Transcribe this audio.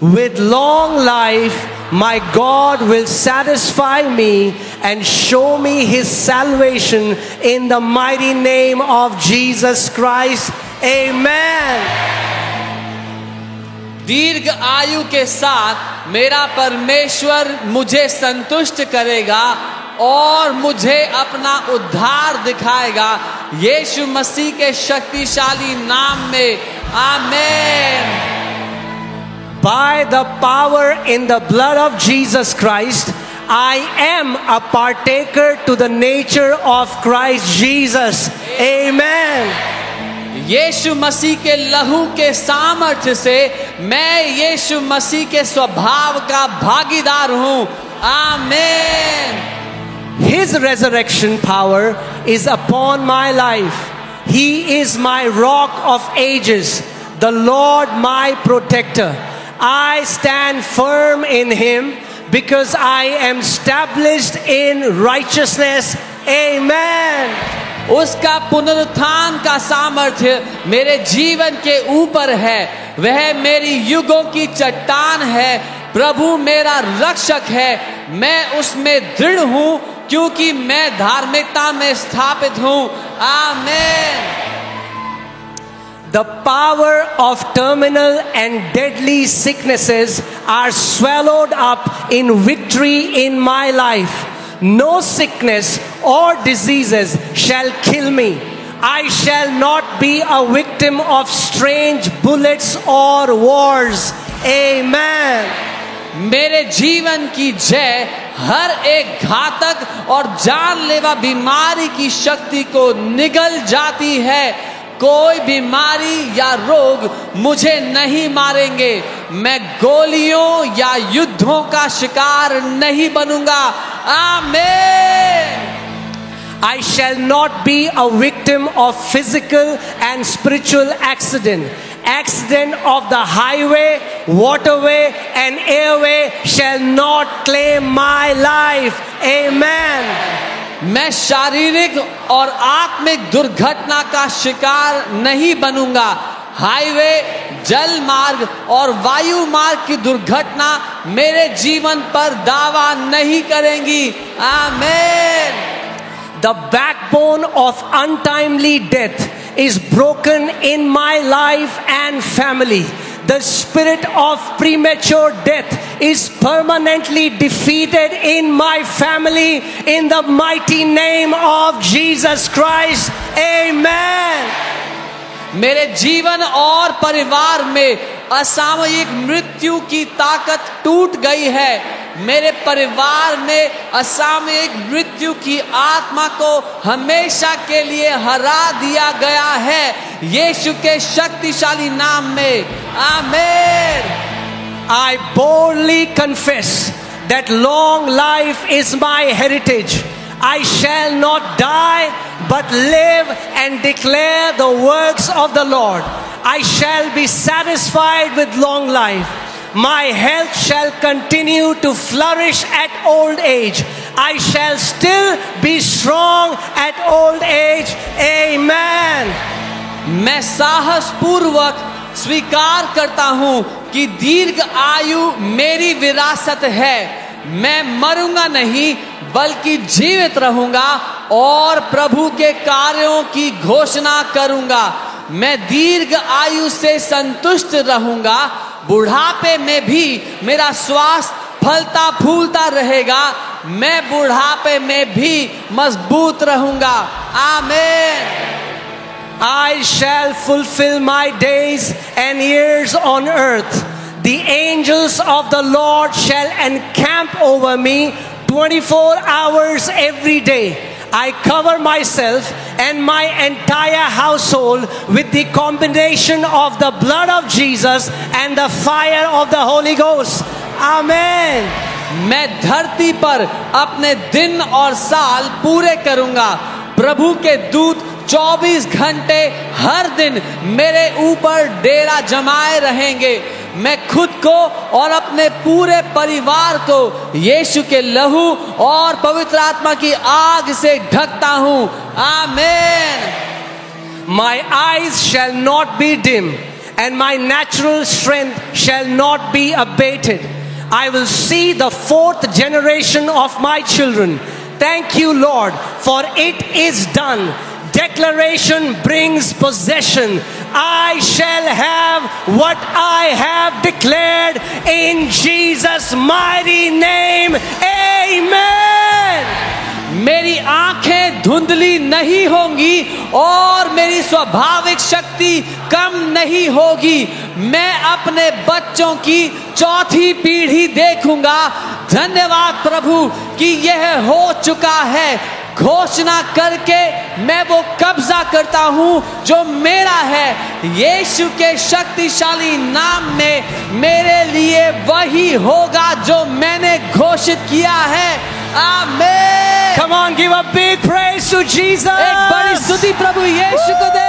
With long life, my God will satisfy me and show me his salvation in the mighty name of Jesus Christ. Amen. दीर्घ आयु के साथ मेरा परमेश्वर मुझे संतुष्ट करेगा और मुझे अपना उद्धार दिखाएगा, यीशु मसीह के शक्तिशाली नाम में। आमीन। By the power in the blood of Jesus Christ, I am a partaker to the nature of Christ Jesus. Amen. यीशु मसीह के लहू के सामर्थ्य से मैं यीशु मसीह के स्वभाव का भागीदार हूँ। आमीन। His resurrection power is upon my life. He is my rock of ages, the Lord my protector. I stand firm in him because I am established in righteousness. Amen. उसका पुनरुत्थान का सामर्थ्य मेरे जीवन के ऊपर है। वह मेरी युगों की चट्टान है। प्रभु मेरा रक्षक है। मैं उसमें दृढ़ हूँ क्योंकि मैं धार्मिकता में स्थापित हूँ। आमीन। The power of terminal and deadly sicknesses are swallowed up in victory in my life. No sickness or diseases shall kill me. I shall not be a victim of strange bullets or wars. Amen. मेरे जीवन की जय हर एक घातक और जानलेवा बीमारी की शक्ति को निगल जाती है। कोई बीमारी या रोग मुझे नहीं मारेंगे। मैं गोलियों या युद्धों का शिकार नहीं बनूंगा। आमीन। I shall not be a victim of physical and spiritual accident. Accident of the highway, waterway and airway shall not claim my life. Amen. मैं शारीरिक और आत्मिक दुर्घटना का शिकार नहीं बनूंगा। हाईवे, जल मार्ग और वायु मार्ग की दुर्घटना मेरे जीवन पर दावा नहीं करेंगी। आमीन। The backbone of untimely death is broken in my life and family. The spirit of premature death is permanently defeated in my family in the mighty name of Jesus Christ. Amen. मेरे जीवन और परिवार में असामयिक मृत्यु की ताकत टूट गई है। मेरे परिवार में असामयिक मृत्यु की आत्मा को हमेशा के लिए हरा दिया गया है, यीशु के शक्तिशाली नाम में। आमीन। I boldly confess that long life is my heritage. I shall not die but live and declare the works of the Lord. I shall be satisfied with long life. My health shall continue to flourish at old age. I shall still be strong at old age. Amen. मैं साहस पूर्वक स्वीकार करता हूँ कि दीर्घ आयु मेरी विरासत है। मैं मरूंगा नहीं बल्कि जीवित रहूंगा और प्रभु के कार्यों की घोषणा करूंगा। मैं दीर्घ आयु से संतुष्ट रहूंगा। बुढ़ापे में भी मेरा स्वास्थ्य फलता फूलता रहेगा। मैं बुढ़ापे में भी मजबूत रहूंगा। आमीन। I shall fulfill my days and years on earth. The angels of the Lord shall encamp over me 24 hours every day. I cover myself and my entire household with the combination of the blood of Jesus and the fire of the Holy Ghost. Amen. मैं धरती पर अपने दिन और साल पूरे करूंगा। प्रभु के दूत 24 घंटे हर दिन मेरे ऊपर डेरा जमाए रहेंगे। मैं खुद को और अपने पूरे परिवार को यीशु के लहू और पवित्र आत्मा की आग से ढकता हूँ। आमीन। My eyes shall not be dim, and my natural strength shall not be abated. I will see the 4th generation of my children. Thank you, Lord, for it is done. Declaration brings possession. I shall have what I have declared in Jesus' mighty name. Amen. मेरी आंखें धुंधली नहीं होंगी और मेरी स्वाभाविक शक्ति कम नहीं होगी। मैं अपने बच्चों की 4थी पीढ़ी देखूंगा। धन्यवाद प्रभु कि यह हो चुका है। घोषणा करके मैं वो कब्जा करता हूं जो मेरा है। यीशु के शक्तिशाली नाम में मेरे लिए वही होगा जो मैंने घोषित किया है। आमीन। Come on, give a big praise to Jesus. एक बड़ी स्तुति प्रभु यीशु को दे।